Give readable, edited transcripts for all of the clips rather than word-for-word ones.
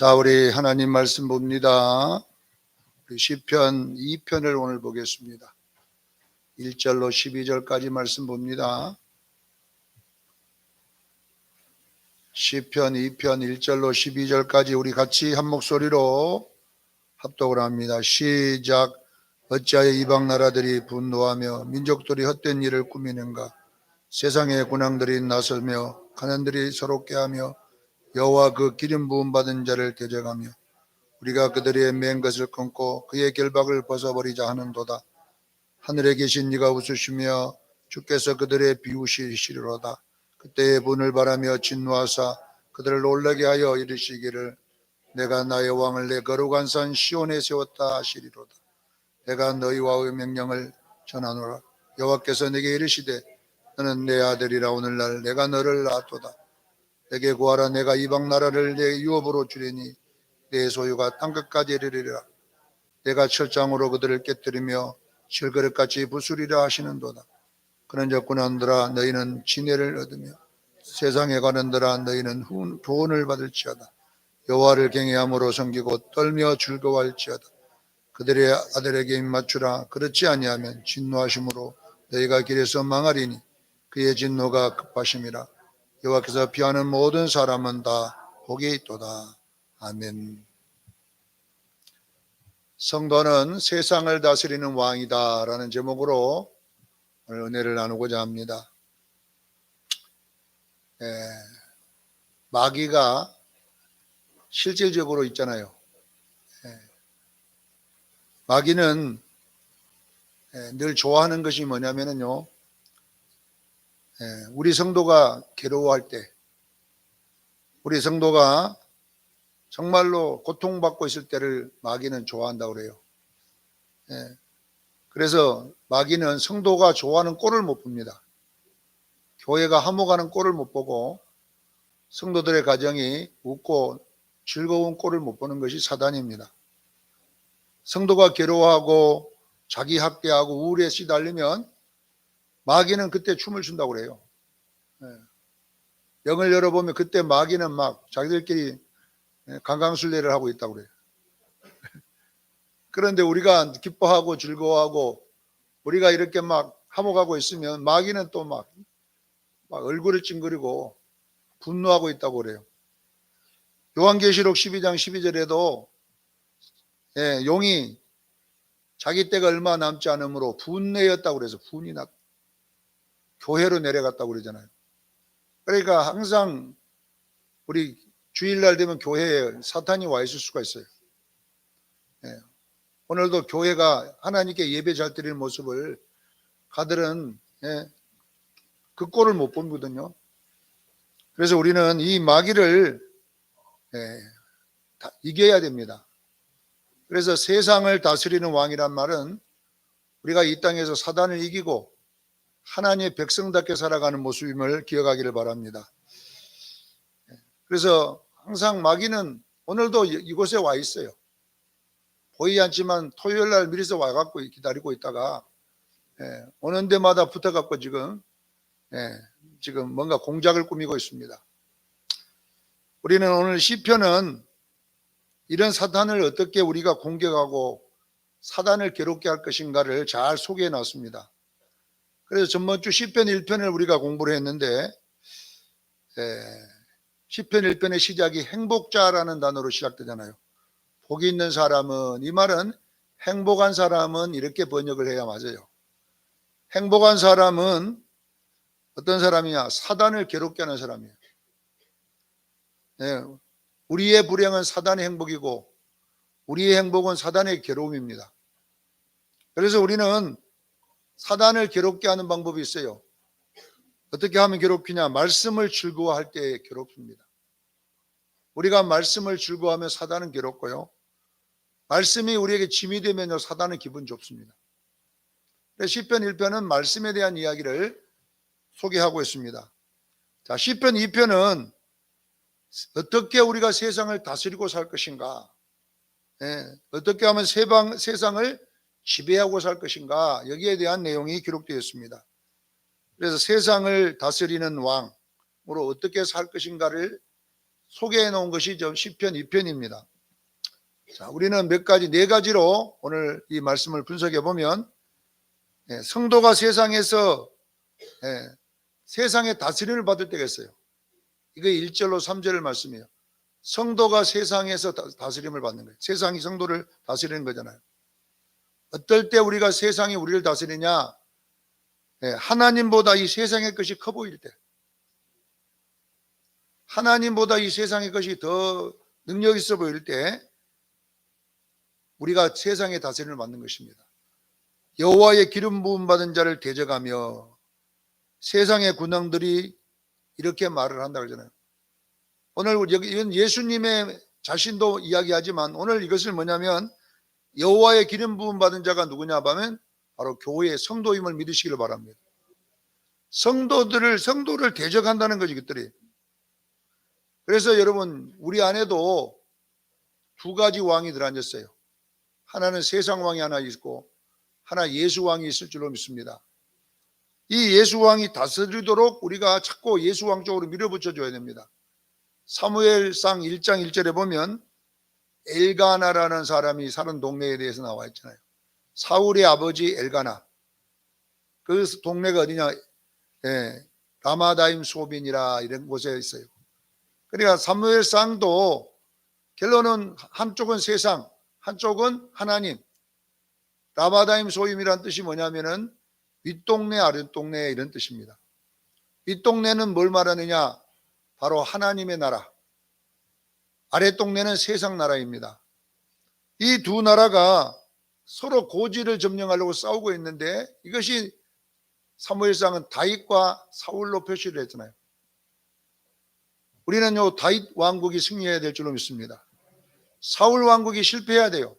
자, 우리 하나님 말씀 봅니다. 우리 시편 2편을 오늘 보겠습니다. 1절로 12절까지 말씀 봅니다. 시편 2편 1절로 12절까지 우리 같이 한 목소리로 합독을 합니다. 시작. 어찌하여 이방 나라들이 분노하며 민족들이 헛된 일을 꾸미는가. 세상의 군왕들이 나서며 가난들이 서럽게 하며 여호와 그 기름 부음 받은 자를 대적하며 우리가 그들의 맨 것을 끊고 그의 결박을 벗어버리자 하는도다. 하늘에 계신 네가 웃으시며 주께서 그들의 비우시리로다. 그때의 분을 바라며 진노하사 그들을 놀라게 하여 이르시기를 내가 나의 왕을 내 거룩한 산 시온에 세웠다 하시리로다. 내가 너희와의 명령을 전하노라. 여호와께서 내게 이르시되 너는 내 아들이라. 오늘날 내가 너를 낳았도다. 내게 구하라. 내가 이방 나라를 내 유업으로 주리니 내 소유가 땅끝까지 이르리라. 내가 철장으로 그들을 깨뜨리며 실그릇같이 부수리라 하시는도다. 그런즉 군왕들아 너희는 진혜를 얻으며 세상에 가는들아 너희는 교훈을 받을지어다. 여호와를 경외함으로 섬기고 떨며 즐거워할지어다. 그들의 아들에게 입맞추라. 그렇지 아니하면 진노하심으로 너희가 길에서 망하리니 그의 진노가 급하심이라. 여호와께서 피하는 모든 사람은 다 복이 있도다. 아멘. 성도는 세상을 다스리는 왕이다 라는 제목으로 오늘 은혜를 나누고자 합니다. 마귀가 실질적으로 있잖아요. 마귀는 늘 좋아하는 것이 뭐냐면요, 우리 성도가 괴로워할 때, 우리 성도가 정말로 고통받고 있을 때를 마귀는 좋아한다고 그래요. 그래서 마귀는 성도가 좋아하는 꼴을 못 봅니다. 교회가 화목하는 꼴을 못 보고 성도들의 가정이 웃고 즐거운 꼴을 못 보는 것이 사단입니다. 성도가 괴로워하고 자기 학대하고 우울에 시달리면 마귀는 그때 춤을 춘다고 그래요. 영을 열어보면 그때 마귀는 막 자기들끼리 강강술래를 하고 있다고 그래요. 그런데 우리가 기뻐하고 즐거워하고 우리가 이렇게 막 화목하고 있으면 마귀는 또 막 얼굴을 찡그리고 분노하고 있다고 그래요. 요한계시록 12장 12절에도 용이 자기 때가 얼마 남지 않으므로 분내였다고 그래서 분이 났다. 교회로 내려갔다고 그러잖아요. 그러니까 항상 우리 주일날 되면 교회에 사탄이 와 있을 수가 있어요. 오늘도 교회가 하나님께 예배 잘 드리는 모습을 가들은 그 꼴을 못 보거든요. 그래서 우리는 이 마귀를 이겨야 됩니다. 그래서 세상을 다스리는 왕이란 말은 우리가 이 땅에서 사단을 이기고 하나님의 백성답게 살아가는 모습임을 기억하기를 바랍니다. 그래서 항상 마귀는 오늘도 이곳에 와 있어요. 보이지 않지만 토요일 날 미리서 와갖고 기다리고 있다가 오는 데마다 붙어갖고 지금 뭔가 공작을 꾸미고 있습니다. 우리는 오늘 시편은 이런 사탄을 어떻게 우리가 공격하고 사단을 괴롭게 할 것인가를 잘 소개해 놨습니다. 그래서 전번주 시편 1편을 우리가 공부를 했는데 시편 1편의 시작이 행복자라는 단어로 시작되잖아요. 복이 있는 사람은, 이 말은 행복한 사람은 이렇게 번역을 해야 맞아요. 행복한 사람은 어떤 사람이냐? 사단을 괴롭게 하는 사람이에요. 우리의 불행은 사단의 행복이고 우리의 행복은 사단의 괴로움입니다. 그래서 우리는 사단을 괴롭게 하는 방법이 있어요. 어떻게 하면 괴롭히냐? 말씀을 즐거워할 때 괴롭힙니다. 우리가 말씀을 즐거워하면 사단은 괴롭고요. 말씀이 우리에게 짐이 되면요, 사단은 기분 좋습니다. 시편 1편은 말씀에 대한 이야기를 소개하고 있습니다. 자, 시편 2편은 어떻게 우리가 세상을 다스리고 살 것인가, 어떻게 하면 세상을 지배하고 살 것인가, 여기에 대한 내용이 기록되어 있습니다. 그래서 세상을 다스리는 왕으로 어떻게 살 것인가를 소개해 놓은 것이 시편 2편입니다. 자, 우리는 몇 가지, 네 가지로 오늘 이 말씀을 분석해 보면, 성도가 세상에서 세상의 다스림을 받을 때가 있어요. 이게 1절로 3절 말씀이에요. 성도가 세상에서 다스림을 받는 거예요. 세상이 성도를 다스리는 거잖아요. 어떨 때 우리가 세상이 우리를 다스리냐? 하나님보다 이 세상의 것이 커 보일 때, 하나님보다 이 세상의 것이 더 능력 있어 보일 때 우리가 세상의 다스림을 받는 것입니다. 여호와의 기름 부음 받은 자를 대적하며, 세상의 군왕들이 이렇게 말을 한다고 그러잖아요. 오늘 이건 예수님의 자신도 이야기하지만 오늘 이것을 뭐냐면, 여호와의 기름 부음 받은 자가 누구냐 하면 바로 교회의 성도임을 믿으시기를 바랍니다. 성도를 대적한다는 거지, 그들이. 그래서 여러분, 우리 안에도 두 가지 왕이 들어앉았어요. 하나는 세상 왕이 하나 있고 하나 예수 왕이 있을 줄로 믿습니다. 이 예수 왕이 다스리도록 우리가 자꾸 예수 왕 쪽으로 밀어붙여 줘야 됩니다. 사무엘상 1장 1절에 보면 엘가나라는 사람이 사는 동네에 대해서 나와 있잖아요. 사울의 아버지 엘가나. 그 동네가 어디냐? 라마다임 소빈이라 이런 곳에 있어요. 그러니까 사무엘상도 결론은 한쪽은 세상, 한쪽은 하나님. 라마다임 소임이란 뜻이 뭐냐면은 윗동네 아랫동네 이런 뜻입니다. 윗동네는 뭘 말하느냐? 바로 하나님의 나라. 아랫동네는 세상 나라입니다. 이 두 나라가 서로 고지를 점령하려고 싸우고 있는데, 이것이 사무엘상은 다윗과 사울로 표시를 했잖아요. 우리는 다윗 왕국이 승리해야 될 줄로 믿습니다. 사울 왕국이 실패해야 돼요.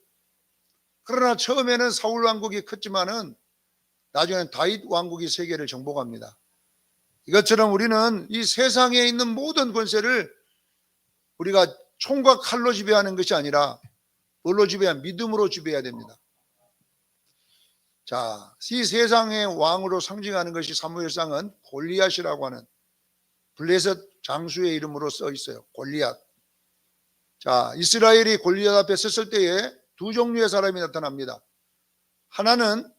그러나 처음에는 사울 왕국이 컸지만은 나중에는 다윗 왕국이 세계를 정복합니다. 이것처럼 우리는 이 세상에 있는 모든 권세를 우리가 총과 칼로 지배하는 것이 아니라 뭘로 지배해야? 믿음으로 지배해야 됩니다. 자, 이 세상의 왕으로 상징하는 것이 사무엘상은 골리앗이라고 하는 블레셋 장수의 이름으로 써 있어요. 골리앗. 자, 이스라엘이 골리앗 앞에 섰을 때에 두 종류의 사람이 나타납니다. 하나는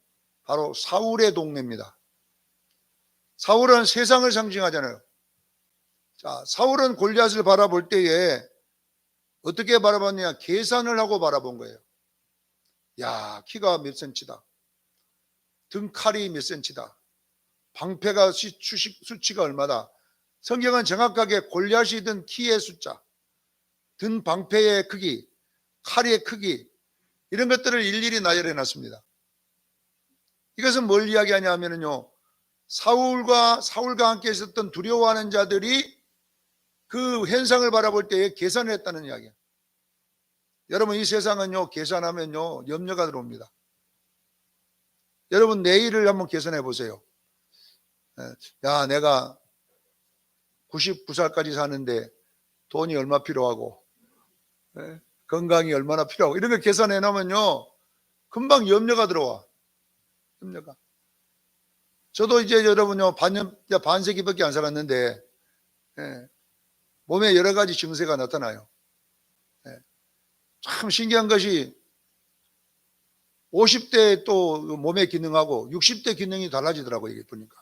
바로 사울의 동네입니다. 사울은 세상을 상징하잖아요. 자, 사울은 골리앗을 바라볼 때에 어떻게 바라봤냐? 계산을 하고 바라본 거예요. 야, 키가 몇 센치다. 등칼이 몇 센치다. 방패가 수치가 얼마다. 성경은 정확하게 골리앗이 든 키의 숫자, 든 방패의 크기, 칼의 크기, 이런 것들을 일일이 나열해 놨습니다. 이것은 뭘 이야기하냐 하면요, 사울과 함께 있었던 두려워하는 자들이 그 현상을 바라볼 때에 계산을 했다는 이야기예요. 여러분, 이 세상은요, 계산하면요 염려가 들어옵니다. 여러분, 내일을 한번 계산해 보세요. 야, 내가 99살까지 사는데 돈이 얼마 필요하고 건강이 얼마나 필요하고 이런 거 계산해 놓으면요 금방 염려가 들어와. 염려가. 저도 이제 여러분요 반세기밖에 안 살았는데 몸에 여러 가지 증세가 나타나요. 참 신기한 것이 50대 또 몸의 기능하고 60대 기능이 달라지더라고요. 이게 보니까.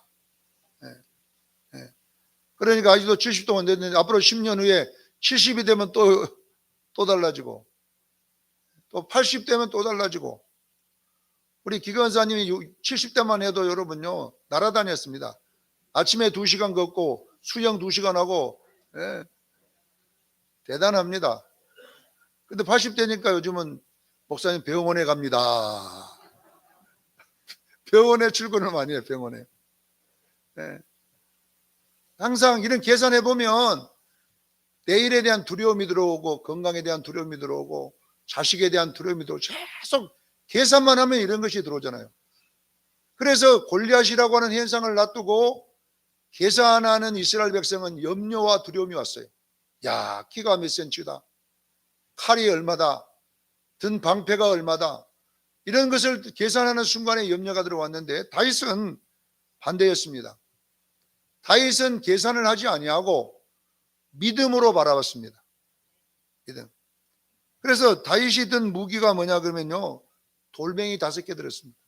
그러니까 아직도 70도가 됐는데 앞으로 10년 후에 70이 되면 또 달라지고 또 80 되면 또 달라지고. 우리 기관사님이 70대만 해도 여러분요 날아다녔습니다. 아침에 2시간 걷고 수영 2시간 하고 대단합니다. 근데 80대니까 요즘은 목사님 병원에 갑니다. 병원에 출근을 많이 해요. 병원에. 항상 이런 계산해 보면 내일에 대한 두려움이 들어오고 건강에 대한 두려움이 들어오고 자식에 대한 두려움이 들어오고 계속 계산만 하면 이런 것이 들어오잖아요. 그래서 골리앗이라고 하는 현상을 놔두고 계산하는 이스라엘 백성은 염려와 두려움이 왔어요. 야, 키가 몇 센치다. 칼이 얼마다. 든 방패가 얼마다. 이런 것을 계산하는 순간에 염려가 들어왔는데 다윗은 반대였습니다. 다윗은 계산을 하지 아니하고 믿음으로 바라봤습니다. 믿음. 그래서 다윗이 든 무기가 뭐냐 그러면요, 돌멩이 5개 들었습니다.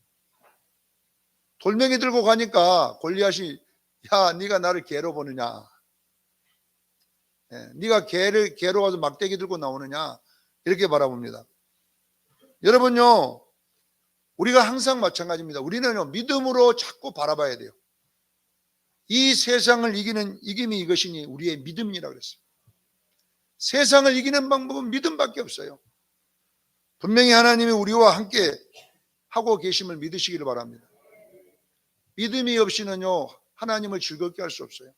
돌멩이 들고 가니까 골리앗이, 야, 네가 나를 개로 보느냐, 네가 개로 가서 막대기 들고 나오느냐, 이렇게 바라봅니다. 여러분요, 우리가 항상 마찬가지입니다. 우리는요, 믿음으로 자꾸 바라봐야 돼요. 이 세상을 이기는 이김이 이것이니 우리의 믿음이라 그랬어요. 세상을 이기는 방법은 믿음밖에 없어요. 분명히 하나님이 우리와 함께 하고 계심을 믿으시기를 바랍니다. 믿음이 없이는요, 하나님을 즐겁게 할 수 없어요.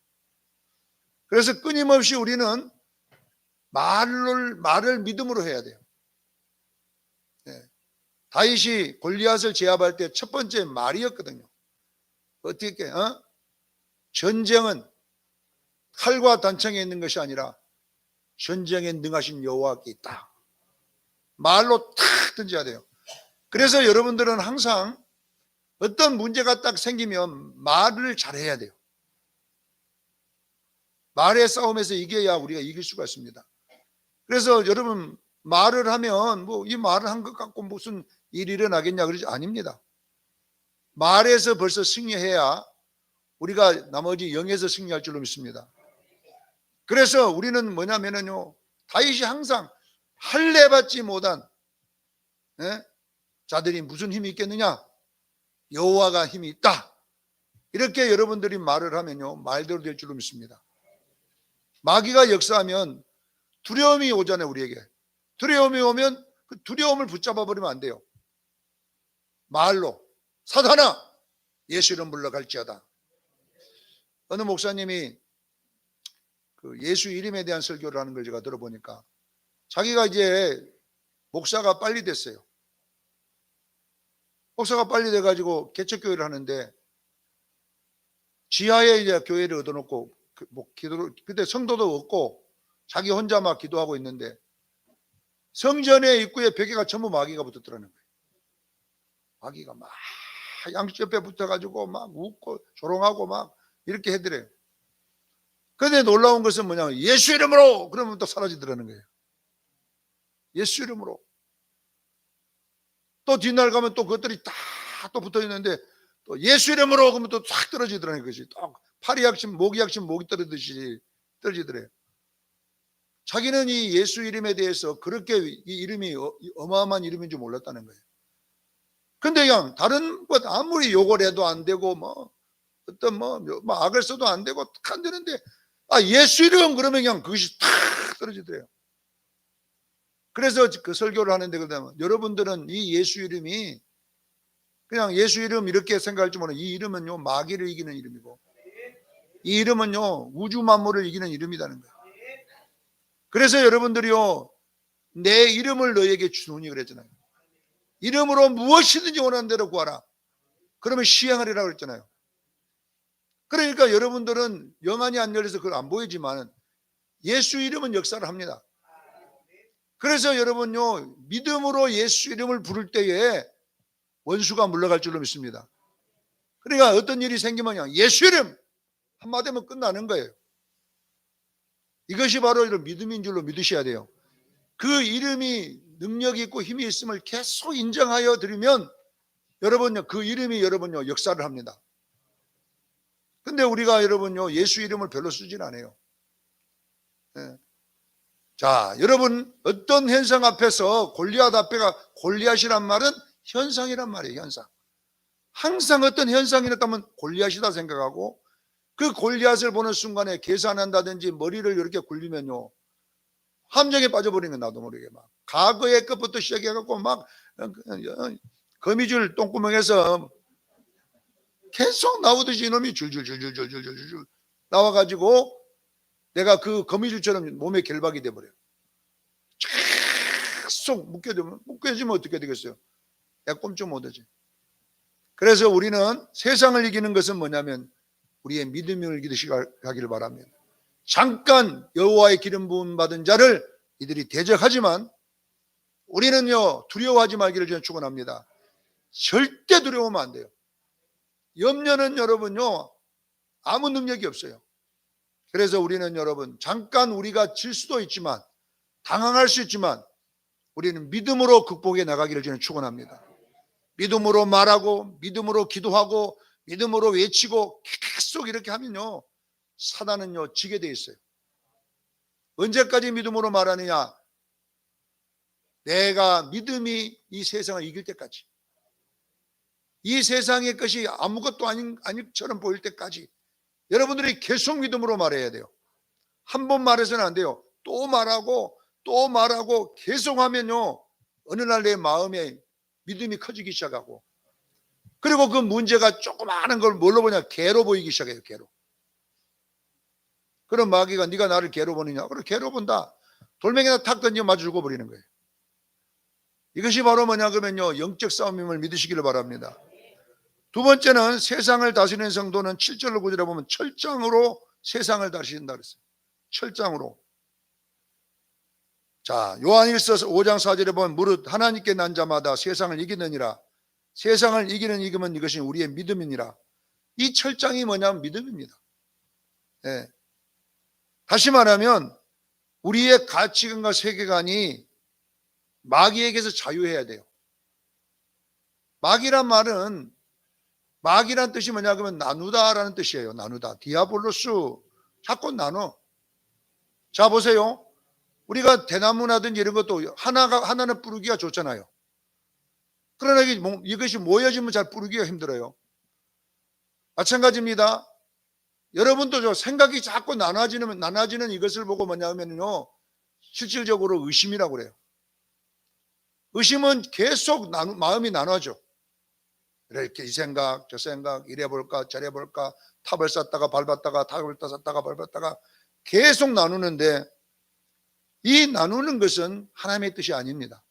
그래서 끊임없이 우리는 말을 믿음으로 해야 돼요. 다윗이 골리앗을 제압할 때 첫 번째 말이었거든요. 어떻게 전쟁은 칼과 단창에 있는 것이 아니라 전쟁에 능하신 여호와께 있다. 말로 탁 던져야 돼요. 그래서 여러분들은 항상 어떤 문제가 딱 생기면 말을 잘해야 돼요. 말의 싸움에서 이겨야 우리가 이길 수가 있습니다. 그래서 여러분, 말을 하면 뭐 이 말을 한 것 갖고 무슨 일이 일어나겠냐 그러지, 아닙니다. 말에서 벌써 승리해야 우리가 나머지 영에서 승리할 줄로 믿습니다. 그래서 우리는 뭐냐면요, 다윗이 항상 할례 받지 못한 자들이 무슨 힘이 있겠느냐? 여호와가 힘이 있다. 이렇게 여러분들이 말을 하면요, 말대로 될 줄로 믿습니다. 마귀가 역사하면 두려움이 오잖아요, 우리에게. 두려움이 오면 그 두려움을 붙잡아 버리면 안 돼요. 말로, 사탄아, 예수 이름 물러갈지어다. 어느 목사님이 그 예수 이름에 대한 설교를 하는 걸 제가 들어보니까, 자기가 이제 목사가 빨리 됐어요. 목사가 빨리 돼가지고 개척교회를 하는데, 지하에 이제 교회를 얻어놓고 그때 성도도 없고 자기 혼자 막 기도하고 있는데, 성전의 입구에 벽에가 전부 마귀가 붙었더라는 거예요. 마귀가 막 양쪽 옆에 붙어가지고 막 웃고 조롱하고 막 이렇게 해드려요. 그런데 놀라운 것은 뭐냐면, 예수 이름으로 그러면 또 사라지더라는 거예요. 예수 이름으로. 또 뒷날 가면 또 그것들이 다 또 붙어 있는데, 또 예수 이름으로 그러면 또 싹 떨어지더라는 것이, 또 팔이 약심 목이 약심 목이 떨어지듯이 떨어지더래요. 자기는 이 예수 이름에 대해서 그렇게 이 이름이 어마어마한 이름인 줄 몰랐다는 거예요. 근데 그냥 다른 것 아무리 욕을 해도 안 되고 뭐 어떤 뭐 악을 써도 안 되고 안 되는데, 예수 이름 그러면 그냥 그것이 탁 떨어지더래요. 그래서 그 설교를 하는데, 그러면 여러분들은 이 예수 이름이 그냥 예수 이름 이렇게 생각할 줄 모르는, 이 이름은요, 마귀를 이기는 이름이고, 이 이름은요, 우주 만물을 이기는 이름이라는 거예요. 그래서 여러분들이요, 내 이름을 너에게 주노니 그랬잖아요. 이름으로 무엇이든지 원하는 대로 구하라. 그러면 시행하리라고 그랬잖아요. 그러니까 여러분들은 영안이 안 열려서 그걸 안 보이지만 예수 이름은 역사를 합니다. 그래서 여러분요, 믿음으로 예수 이름을 부를 때에 원수가 물러갈 줄로 믿습니다. 그러니까 어떤 일이 생기면 예수 이름 한마디면 끝나는 거예요. 이것이 바로 이런 믿음인 줄로 믿으셔야 돼요. 그 이름이 능력이 있고 힘이 있음을 계속 인정하여 드리면 여러분요, 그 이름이 여러분요, 역사를 합니다. 근데 우리가 여러분요, 예수 이름을 별로 쓰진 않아요. 자, 여러분, 어떤 현상 앞에서 골리앗 앞에가, 골리앗이란 말은 현상이란 말이에요. 현상. 항상 어떤 현상이 나타나면 골리앗이다 생각하고, 그 골리앗을 보는 순간에 계산한다든지 머리를 이렇게 굴리면요, 함정에 빠져버리는 거예요. 나도 모르게 막 과거의 것부터 시작해갖고 막 거미줄 똥구멍에서 계속 나오듯이 이놈이 줄줄줄줄줄줄줄 나와가지고 내가 그 거미줄처럼 몸에 결박이 돼버려요. 계속 묶여지면 어떻게 되겠어요? 내가 꼼짝 못하지. 그래서 우리는 세상을 이기는 것은 뭐냐면 우리의 믿음을 이기듯이 가기를 바랍니다. 잠깐 여호와의 기름 부음 받은 자를 이들이 대적하지만 우리는요, 두려워하지 말기를 저는 축원합니다. 절대 두려워하면 안 돼요. 염려는 여러분요, 아무 능력이 없어요. 그래서 우리는 여러분, 잠깐 우리가 질 수도 있지만 당황할 수 있지만 우리는 믿음으로 극복해 나가기를 저는 축원합니다. 믿음으로 말하고 믿음으로 기도하고 믿음으로 외치고 계속 이렇게 하면요, 사단은요 지게 돼 있어요. 언제까지 믿음으로 말하느냐? 내가 믿음이 이 세상을 이길 때까지, 이 세상의 것이 아무것도 아닌 것처럼 보일 때까지 여러분들이 계속 믿음으로 말해야 돼요. 한 번 말해서는 안 돼요. 또 말하고 또 말하고 계속 하면요, 어느 날 내 마음에 믿음이 커지기 시작하고, 그리고 그 문제가 조그마한 걸 뭘로 보냐? 개로 보이기 시작해요. 개로. 그럼 마귀가 네가 나를 개로 보느냐? 그래, 개로 본다. 돌멩이나 탁 던져 맞아 죽어버리는 거예요. 이것이 바로 뭐냐 그러면요, 영적 싸움임을 믿으시기를 바랍니다. 두 번째는 세상을 다스리는 성도는 7절로 9절에 보면 철장으로 세상을 다스린다 그랬어요. 철장으로. 자, 요한일서 5장 4절에 보면 무릇 하나님께 난 자마다 세상을 이기느니라. 세상을 이기는 이기면 이것이 우리의 믿음이니라. 이 철장이 뭐냐면 믿음입니다. 네. 다시 말하면 우리의 가치관과 세계관이 마귀에게서 자유해야 돼요. 마귀란 말은, 마귀란 뜻이 뭐냐 그러면 나누다라는 뜻이에요. 나누다. 디아볼로스. 자꾸 나눠. 자, 보세요. 우리가 대나무나든지 이런 것도 하나는 뿌리기가 좋잖아요. 그러나 이것이 모여지면 잘 뿌리기가 힘들어요. 마찬가지입니다. 여러분도 생각이 자꾸 나눠지는 이것을 보고 뭐냐 하면요, 실질적으로 의심이라고 그래요. 의심은 계속 마음이 나눠져. 이렇게 이 생각 저 생각, 이래 볼까 저래 볼까, 탑을 쌓다가 밟았다가 탑을 쌓다가 밟았다가 계속 나누는데, 이 나누는 것은 하나님의 뜻이 아닙니다.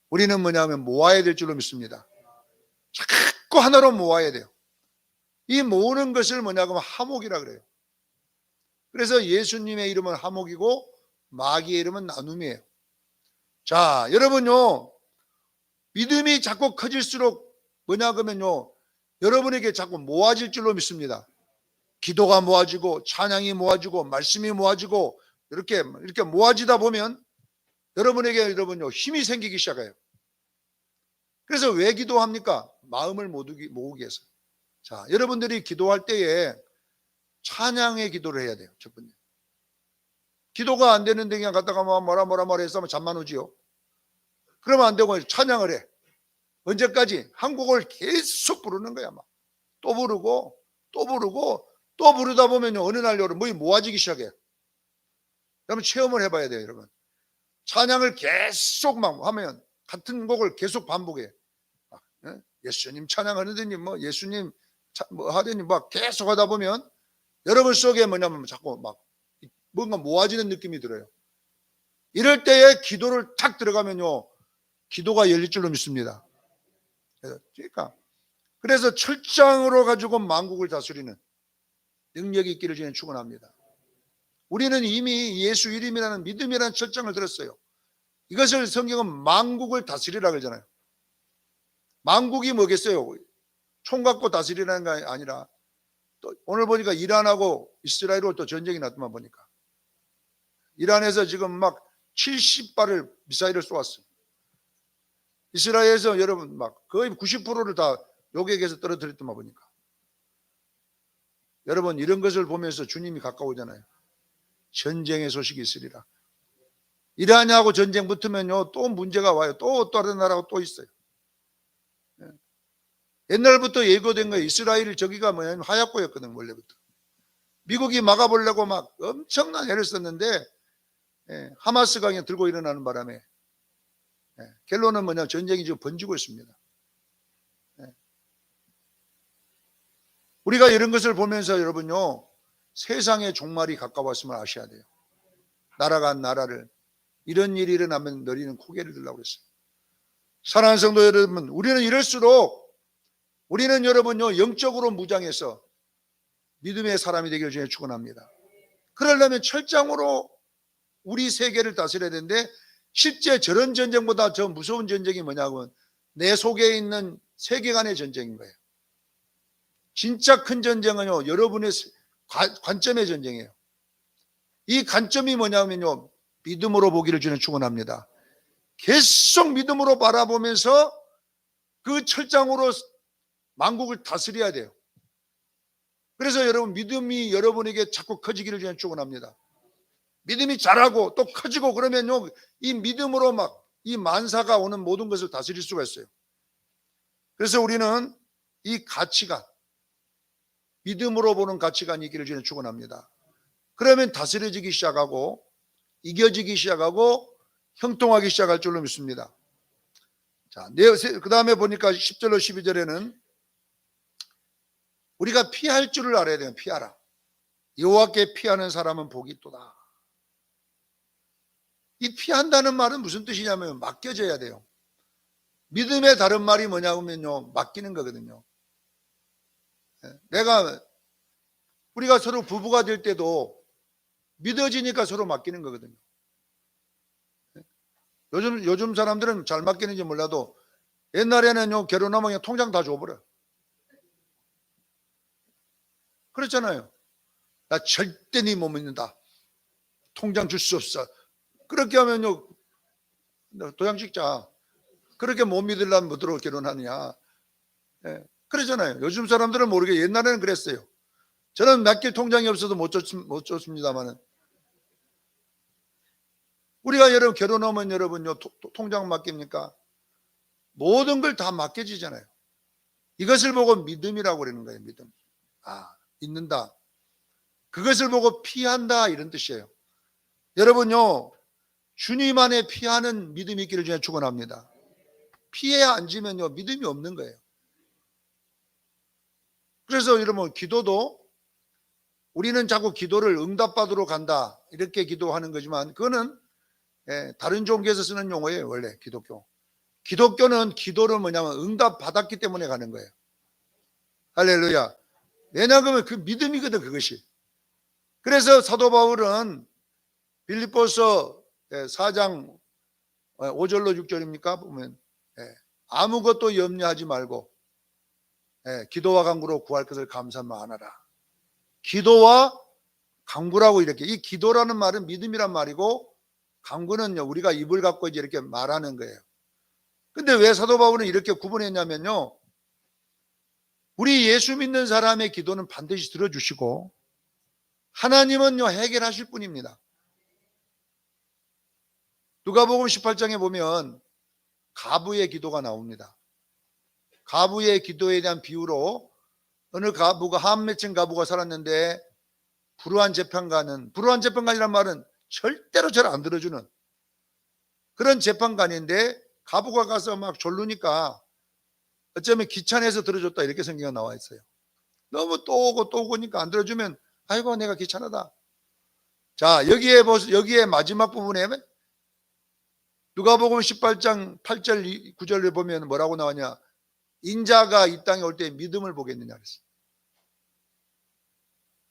우리는 뭐냐면 모아야 될 줄로 믿습니다. 자꾸 하나로 모아야 돼요. 이 모으는 것을 뭐냐고 하면 화목이라 그래요. 그래서 예수님의 이름은 화목이고 마귀의 이름은 나눔이에요. 자, 여러분요, 믿음이 자꾸 커질수록 뭐냐 그러면요, 여러분에게 자꾸 모아질 줄로 믿습니다. 기도가 모아지고 찬양이 모아지고 말씀이 모아지고 이렇게 모아지다 보면 여러분요 힘이 생기기 시작해요. 그래서 왜 기도합니까? 마음을 모으기 위해서. 자, 여러분들이 기도할 때에 찬양의 기도를 해야 돼요. 첫 번째. 기도가 안 되는데 그냥 갔다가 뭐라 해서 잠만 오지요. 그러면 안 되고 찬양을 해. 언제까지? 한 곡을 계속 부르는 거야. 막. 또 부르고 또 부르고 또 부르다 보면요, 어느 날 뭐이 모아지기 시작해요. 여러분 체험을 해봐야 돼요. 여러분 찬양을 계속 막 하면 같은 곡을 계속 반복해. 예수님 찬양하느니 뭐 예수님 뭐 하더니 막 계속 하다 보면 여러분 속에 뭐냐면 자꾸 막 뭔가 모아지는 느낌이 들어요. 이럴 때에 기도를 탁 들어가면요, 기도가 열릴 줄로 믿습니다. 그래서 철장으로 가지고 만국을 다스리는 능력이 있기를 저는 축원합니다. 우리는 이미 예수 이름이라는 믿음이라는 철장을 들었어요. 이것을 성경은 만국을 다스리라 그러잖아요. 만국이 뭐겠어요? 총 갖고 다스리라는 게 아니라, 또 오늘 보니까 이란하고 이스라엘하고 또 전쟁이 났더만 보니까 이란에서 지금 막 70발을 미사일을 쏘았어요. 이스라엘에서 여러분 막 거의 90%를 다 요격해서 떨어뜨렸더만 보니까, 여러분 이런 것을 보면서 주님이 가까우잖아요. 전쟁의 소식이 있으리라. 이란하고 전쟁 붙으면요 또 문제가 와요. 또 다른 나라가 또 있어요. 옛날부터 예고된 거예요. 이스라엘 저기가 뭐냐면 하얗고였거든. 원래부터 미국이 막아보려고 막 엄청난 애를 썼는데 하마스가 그냥 들고 일어나는 바람에 결론은 뭐냐, 전쟁이 지금 번지고 있습니다. 우리가 이런 것을 보면서 여러분요, 세상의 종말이 가까웠음을 아셔야 돼요. 나라가 나라를, 이런 일이 일어나면 너희는 고개를 들라고 그랬어요. 사랑하는 성도 여러분, 우리는 이럴수록 우리는 여러분요 영적으로 무장해서 믿음의 사람이 되기를 주에 축원합니다. 그러려면 철장으로 우리 세계를 다스려야 되는데, 실제 저런 전쟁보다 더 무서운 전쟁이 뭐냐면 내 속에 있는 세계관의 전쟁인 거예요. 진짜 큰 전쟁은요 여러분의 관점의 전쟁이에요. 이 관점이 뭐냐면요, 믿음으로 보기를 주는 축원합니다. 계속 믿음으로 바라보면서 그 철장으로 만국을 다스려야 돼요. 그래서 여러분 믿음이 여러분에게 자꾸 커지기를 주는 축원합니다. 믿음이 자라고 또 커지고 그러면요 이 믿음으로 막 이 만사가 오는 모든 것을 다스릴 수가 있어요. 그래서 우리는 이 가치관, 믿음으로 보는 가치관이 있기를 주는 축원합니다. 그러면 다스려지기 시작하고 이겨지기 시작하고 형통하기 시작할 줄로 믿습니다. 자, 그 다음에 보니까 10절로 12절에는 우리가 피할 줄을 알아야 돼요. 피하라. 여호와께 피하는 사람은 복이 있도다. 이 피한다는 말은 무슨 뜻이냐면 맡겨져야 돼요. 믿음의 다른 말이 뭐냐면요, 맡기는 거거든요. 우리가 서로 부부가 될 때도 믿어지니까 서로 맡기는 거거든요. 요즘 사람들은 잘 맡기는지 몰라도 옛날에는요, 결혼하면 그냥 통장 다 줘버려. 그렇잖아요. 나 절대 네 못 믿는다. 통장 줄 수 없어. 그렇게 하면요, 도장 찍자. 그렇게 못 믿으려면 뭐들어 결혼하느냐. 예, 그러잖아요. 요즘 사람들은 모르게 옛날에는 그랬어요. 저는 맡길 통장이 없어도 못 줬습니다만은. 우리가 여러분 결혼하면 여러분요, 통장 맡깁니까? 모든 걸 다 맡겨지잖아요. 이것을 보고 믿음이라고 그러는 거예요. 믿음. 아, 믿는다. 그것을 보고 피한다 이런 뜻이에요. 여러분요, 주님 안에 피하는 믿음이 있기를 주에 축원합니다. 피해 앉으면요 믿음이 없는 거예요. 그래서 여러분 기도도 우리는 자꾸 기도를 응답받으러 간다 이렇게 기도하는 거지만 그거는 다른 종교에서 쓰는 용어예요. 원래 기독교는 기도를 뭐냐면 응답받았기 때문에 가는 거예요. 할렐루야. 왜냐하면 그 믿음이거든 그것이. 그래서 사도 바울은 빌립보서 4장 5절로 6절입니까? 보면 아무것도 염려하지 말고 기도와 간구로 구할 것을 감사만 하라. 기도와 간구라고 이렇게 이 기도라는 말은 믿음이란 말이고 간구는요 우리가 입을 갖고 이제 이렇게 말하는 거예요. 근데 왜 사도 바울은 이렇게 구분했냐면요 우리 예수 믿는 사람의 기도는 반드시 들어주시고 하나님은요 해결하실 분입니다. 누가복음 18장에 보면 가부의 기도가 나옵니다. 가부의 기도에 대한 비유로 어느 가부가 한맺힌 가부가 살았는데 불우한 재판관이란 말은 절대로 잘 안 들어주는 그런 재판관인데 가부가 가서 막 졸르니까 어쩌면 귀찮아서 들어줬다 이렇게 성경에 나와 있어요. 너무 또 오고 또 오니까 안 들어주면 아이고 내가 귀찮하다. 자 여기에 마지막 부분에 누가복음 18장 8절 9절을 보면 뭐라고 나오냐. 인자가 이 땅에 올 때 믿음을 보겠느냐 그랬어요.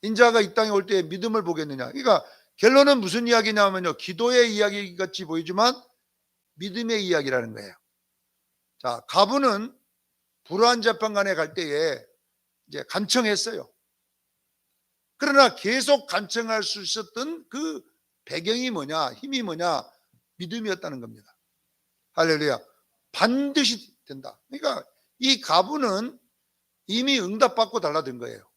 인자가 이 땅에 올 때 믿음을 보겠느냐. 그러니까 결론은 무슨 이야기냐면요. 기도의 이야기 같이 보이지만 믿음의 이야기라는 거예요. 자, 가부는 불우한 재판관에 갈 때에 이제 간청했어요. 그러나 계속 간청할 수 있었던 그 배경이 뭐냐, 힘이 뭐냐, 믿음이었다는 겁니다. 할렐루야. 반드시 된다. 그러니까 이 가부는 이미 응답받고 달라든 거예요.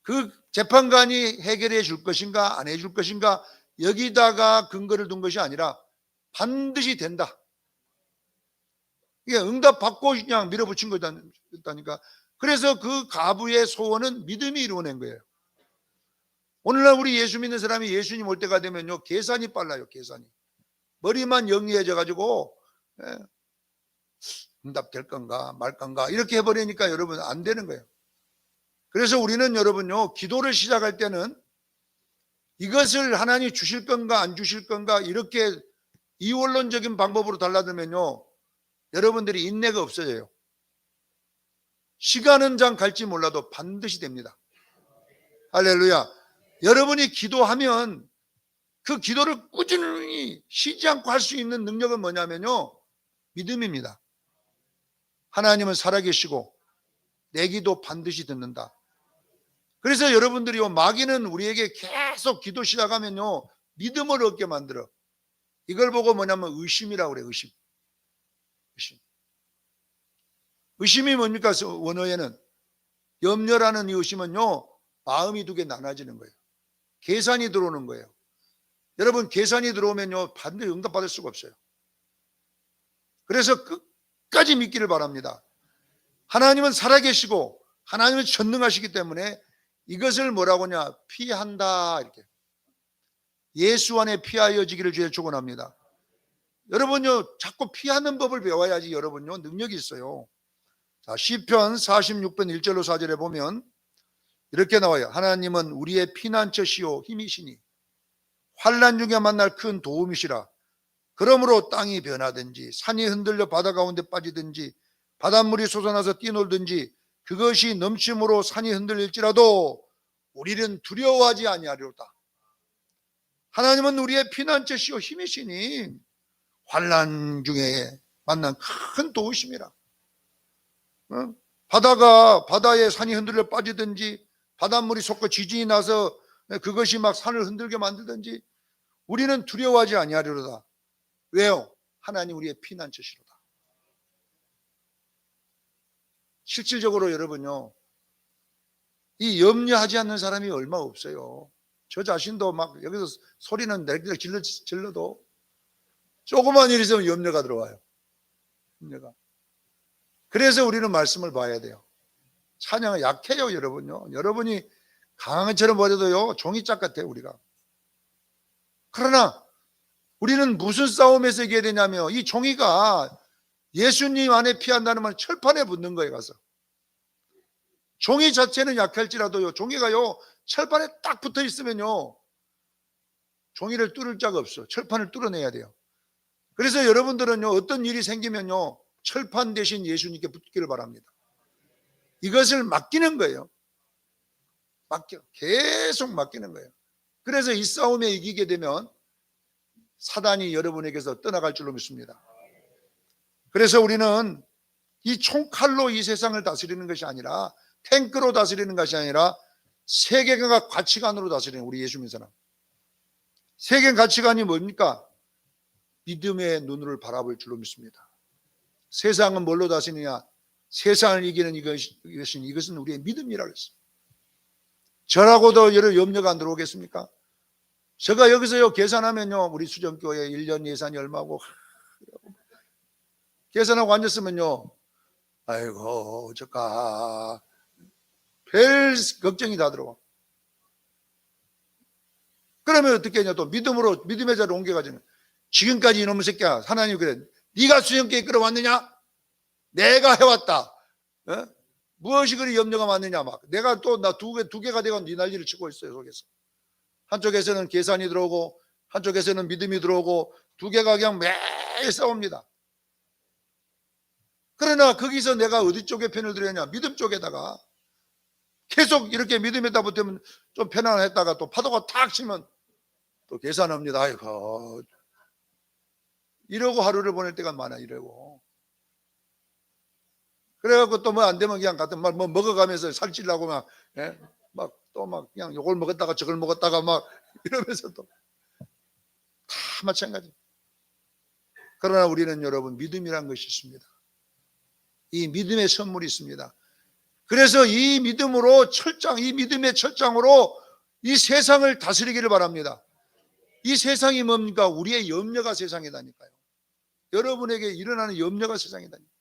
그 재판관이 해결해 줄 것인가 안 해줄 것인가 여기다가 근거를 둔 것이 아니라 반드시 된다. 이게 응답받고 그냥 밀어붙인 거다니까. 그래서 그 가부의 소원은 믿음이 이루어낸 거예요. 오늘날 우리 예수 믿는 사람이 예수님 올 때가 되면요 계산이 빨라요. 계산이 머리만 영리해져 가지고 응답될 건가 말 건가 이렇게 해버리니까 여러분 안 되는 거예요. 그래서 우리는 여러분요 기도를 시작할 때는 이것을 하나님이 주실 건가 안 주실 건가 이렇게 이원론적인 방법으로 달라들면요 여러분들이 인내가 없어져요. 시간은 장 갈지 몰라도 반드시 됩니다. 할렐루야. 여러분이 기도하면 그 기도를 꾸준히 쉬지 않고 할 수 있는 능력은 뭐냐면요 믿음입니다. 하나님은 살아계시고 내 기도 반드시 듣는다. 그래서 여러분들이요 마귀는 우리에게 계속 기도 시작하면요 믿음을 얻게 만들어. 이걸 보고 뭐냐면 의심이라고 그래요. 의심. 의심이 뭡니까? 원어에는 염려라는 이 의심은요, 마음이 두 개 나눠지는 거예요. 계산이 들어오는 거예요. 여러분, 계산이 들어오면요, 반드시 응답받을 수가 없어요. 그래서 끝까지 믿기를 바랍니다. 하나님은 살아계시고 하나님은 전능하시기 때문에 이것을 뭐라고 하냐, 피한다, 이렇게. 예수 안에 피하여지기를 주에 축원합니다. 여러분요, 자꾸 피하는 법을 배워야지 여러분요, 능력이 있어요. 자, 시편 46편 1절로 4절에 보면 이렇게 나와요. 하나님은 우리의 피난처시요 힘이시니 환난 중에 만날 큰 도움이시라. 그러므로 땅이 변하든지 산이 흔들려 바다 가운데 빠지든지 바닷물이 솟아나서 뛰놀든지 그것이 넘침으로 산이 흔들릴지라도 우리는 두려워하지 아니하리로다. 하나님은 우리의 피난처시요 힘이시니 환난 중에 만난 큰 도우심이라. 바다에 산이 흔들려 빠지든지 바닷물이 솟고 지진이 나서 그것이 막 산을 흔들게 만들든지 우리는 두려워하지 아니하리로다. 왜요? 하나님 우리의 피난처시로다. 실질적으로 여러분요, 이 염려하지 않는 사람이 얼마 없어요. 저 자신도 막 여기서 소리는 내리락 질러도 조그만 일이 있으면 염려가 들어와요. 염려가. 그래서 우리는 말씀을 봐야 돼요. 찬양은 약해요, 여러분요. 여러분이 강한 것처럼 보여도요, 종이짝 같아요, 우리가. 그러나 우리는 무슨 싸움에서 이겨야 되냐면 이 종이가 예수님 안에 피한다는 말은 철판에 붙는 거예요. 가서 종이 자체는 약할지라도요, 종이가요 철판에 딱 붙어 있으면요 종이를 뚫을 자가 없어. 철판을 뚫어내야 돼요. 그래서 여러분들은요, 어떤 일이 생기면요 철판 대신 예수님께 붙기를 바랍니다. 이것을 맡기는 거예요. 계속 맡기는 거예요. 그래서 이 싸움에 이기게 되면 사단이 여러분에게서 떠나갈 줄로 믿습니다. 그래서 우리는 이 총칼로 이 세상을 다스리는 것이 아니라, 탱크로 다스리는 것이 아니라 세계관과 가치관으로 다스리는 우리 예수 믿는 사람. 세계 가치관이 뭡니까? 믿음의 눈을 바라볼 줄로 믿습니다. 세상은 뭘로 다스리느냐? 세상을 이기는 이것은 우리의 믿음이라고 했어요. 저라고도 여러 염려가 안 들어오겠습니까? 제가 여기서요 계산하면요, 우리 수정교회 1년 예산이 얼마고 계산하고 앉았으면요, 아이고 어쩔까, 별 걱정이 다 들어와. 그러면 어떻게 하냐, 또 믿음의 자리로 옮겨가지는, 지금까지 이놈의 새끼야, 하나님 그래, 네가 수정교회 끌어왔느냐? 내가 해왔다. 어? 무엇이 그리 염려가 많느냐, 막 내가 또 나 두 개가 되고 네 난리를 치고 있어요. 속에서 한쪽에서는 계산이 들어오고 한쪽에서는 믿음이 들어오고 두 개가 그냥 매일 싸웁니다. 그러나 거기서 내가 어디 쪽에 편을 들였냐? 믿음 쪽에다가 계속 이렇게 믿음에다 붙으면 좀 편안했다가 또 파도가 탁 치면 또 계산합니다. 아이고, 이러고 하루를 보낼 때가 많아. 이러고 그래갖고 또 뭐 안 되면 그냥 같은 말 뭐 먹어가면서 살찌려고 막 또 막 그냥 요걸 먹었다가 저걸 먹었다가 막 이러면서 또 다 마찬가지. 그러나 우리는 여러분 믿음이란 것이 있습니다. 이 믿음의 선물이 있습니다. 그래서 이 믿음으로 이 믿음의 철장으로 이 세상을 다스리기를 바랍니다. 이 세상이 뭡니까? 우리의 염려가 세상이다니까요. 여러분에게 일어나는 염려가 세상이다니까요.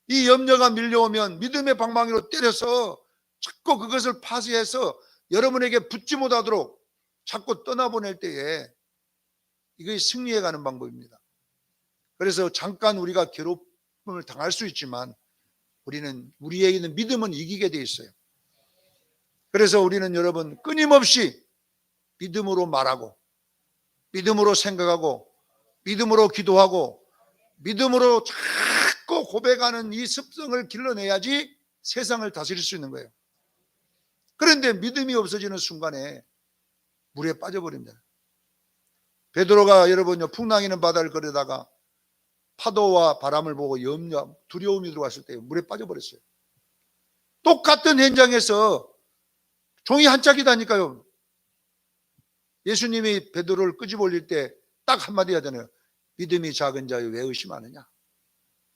이 염려가 밀려오면 믿음의 방망이로 때려서 자꾸 그것을 파쇄해서 여러분에게 붙지 못하도록 자꾸 떠나보낼 때에 이것이 승리해가는 방법입니다. 그래서 잠깐 우리가 괴롭힘을 당할 수 있지만 우리에게 있는 믿음은 이기게 돼 있어요. 그래서 우리는 여러분 끊임없이 믿음으로 말하고 믿음으로 생각하고 믿음으로 기도하고 믿음으로 자꾸 고백하는 이 습성을 길러내야지 세상을 다스릴 수 있는 거예요. 그런데 믿음이 없어지는 순간에 물에 빠져버립니다. 베드로가 여러분요, 풍랑이는 바다를 걸으다가 파도와 바람을 보고 두려움이 들어왔을 때 물에 빠져버렸어요. 똑같은 현장에서 종이 한 짝이다니까요. 예수님이 베드로를 끄집어 올릴 때 딱 한마디 하잖아요. 믿음이 작은 자여 왜 의심하느냐?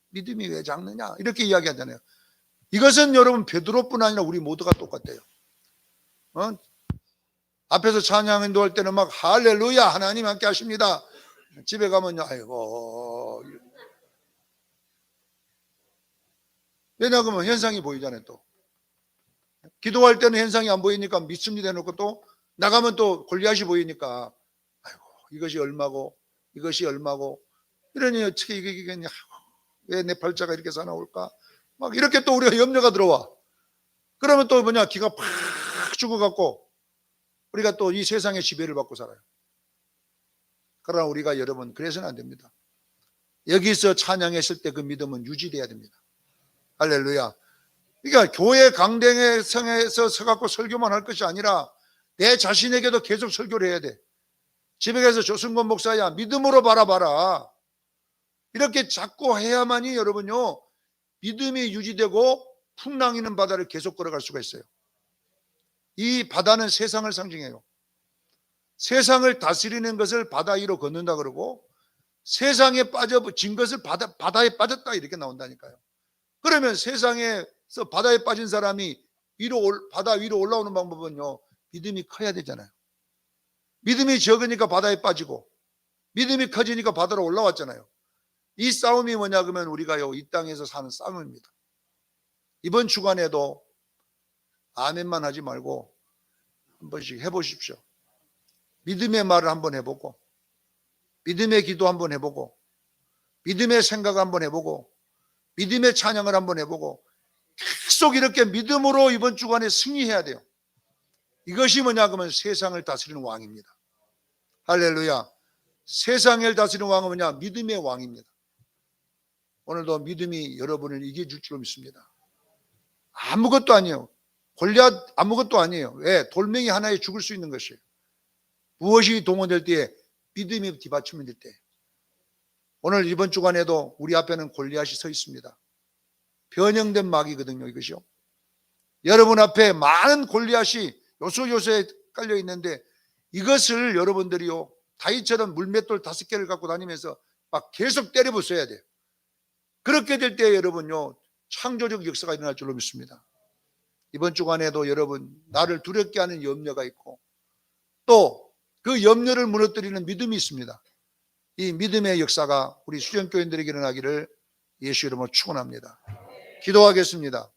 믿음이 왜 작느냐? 이렇게 이야기하잖아요. 이것은 여러분 베드로뿐 아니라 우리 모두가 똑같아요. 앞에서 찬양 인도할 때는 막 할렐루야 하나님 함께 하십니다. 집에 가면요 아이고 왜냐 그러면 현상이 보이잖아요. 또 기도할 때는 현상이 안 보이니까 믿습니다 해놓고 또 나가면 또 골리앗이 보이니까 아이고 이것이 얼마고 이것이 얼마고 이러니 어떻게 이게 왜 내 팔자가 이렇게 사나올까 막 이렇게 또 우리가 염려가 들어와. 그러면 또 뭐냐 기가 팍 죽어갖고 우리가 또 이 세상의 지배를 받고 살아요. 그러나 우리가 여러분 그래서는 안 됩니다. 여기서 찬양했을 때 그 믿음은 유지돼야 됩니다. 할렐루야. 그러니까 교회 강당에 성에서 서갖고 설교만 할 것이 아니라 내 자신에게도 계속 설교를 해야 돼. 집에 가서 조승건 목사야 믿음으로 바라봐라. 이렇게 자꾸 해야만이 여러분요 믿음이 유지되고 풍랑이는 바다를 계속 걸어갈 수가 있어요. 이 바다는 세상을 상징해요. 세상을 다스리는 것을 바다 위로 걷는다 그러고 세상에 빠져진 것을 바다에 빠졌다 이렇게 나온다니까요. 그러면 세상에서 바다에 빠진 사람이 바다 위로 올라오는 방법은요 믿음이 커야 되잖아요. 믿음이 적으니까 바다에 빠지고 믿음이 커지니까 바다로 올라왔잖아요. 이 싸움이 뭐냐 그러면 우리가요 이 땅에서 사는 싸움입니다. 이번 주간에도 아멘만 하지 말고 한 번씩 해보십시오. 믿음의 말을 한번 해보고 믿음의 기도 한번 해보고 믿음의 생각 한번 해보고 믿음의 찬양을 한번 해보고 계속 이렇게 믿음으로 이번 주간에 승리해야 돼요. 이것이 뭐냐 그러면 세상을 다스리는 왕입니다. 할렐루야. 세상을 다스리는 왕은 뭐냐 믿음의 왕입니다. 오늘도 믿음이 여러분을 이겨줄 줄로 믿습니다. 아무것도 아니에요. 골리앗 아무것도 아니에요. 왜? 돌멩이 하나에 죽을 수 있는 것이에요. 무엇이 동원될 때에 믿음이 뒷받침이 될 때. 오늘 이번 주간에도 우리 앞에는 골리앗이 서 있습니다. 변형된 마귀거든요 이것이요. 여러분 앞에 많은 골리앗이 요소요소에 깔려 있는데 이것을 여러분들이요 다윗처럼 물맷돌 5개를 갖고 다니면서 막 계속 때려 부숴야 돼요. 그렇게 될 때 여러분요 창조적 역사가 일어날 줄로 믿습니다. 이번 주간에도 여러분 나를 두렵게 하는 염려가 있고 또 그 염려를 무너뜨리는 믿음이 있습니다. 이 믿음의 역사가 우리 수련교인들에게 일어나기를 예수 이름으로 축원합니다. 기도하겠습니다.